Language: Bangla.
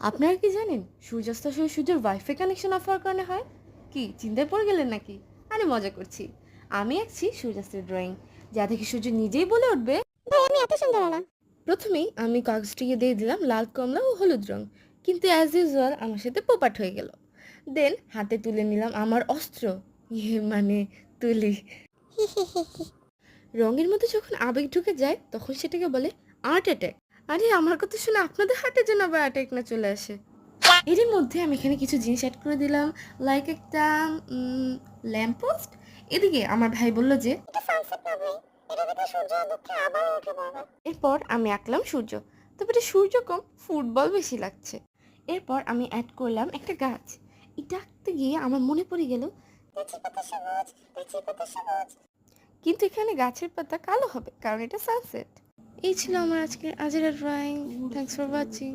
আপনারা কি জানেন সূর্যাস্ত আসলে সূর্যের ওয়াইফাই কানেকশন অফ হওয়ার কারণে হয়? কি চিন্তায় পড়ে গেলেন নাকি? আরে মজা করছি। আমি আঁকছি সূর্যাস্তের ড্রয়িং, যা দেখে সূর্য নিজেই বলে উঠবে। ভাই আমি এত সুন্দর না। প্রথমেই আমি কাগজটিকে দিয়ে দিলাম লাল, কমলা ও হলুদ রং, কিন্তু অ্যাজ ইউজুয়াল আমার সাথে পোপাট হয়ে গেল। দেন হাতে তুলে নিলাম আমার অস্ত্র, মানে তুলি। হি হি হি হি। রঙের মধ্যে যখন আবেগ ঢুকে যায় তখন সেটাকে বলে আর্ট অ্যাটাক। আরে আমার কথা শুনে আপনাদের হার্টের জন্য আবার অ্যাটাক না চলে আসে? এরই মধ্যে আমি এখানে কিছু জিনিস অ্যাড করে দিলাম, লাইক একটা ল্যাম্প পোস্ট। এদিকে আমার ভাই বলল যে এটা সানসেট না ভাই, এটা দেখে সূর্য দুঃখে আবার উঠে পড়বে। এরপর আমি আঁকলাম সূর্য, তবে এটা সূর্য কম, ফুটবল বেশি লাগছে। এরপর আমি অ্যাড করলাম একটা গাছ। এটা আঁকতে গিয়ে আমার মনে পড়ে গেল গাছের পাতা সবুজ, গাছের পাতা সবুজ। কিন্তু এখানে গাছের পাতা কালো হবে কারণ এটা সানসেট। এই ছিল আমার আজকের আজের ড্রয়িং। Thanks for watching.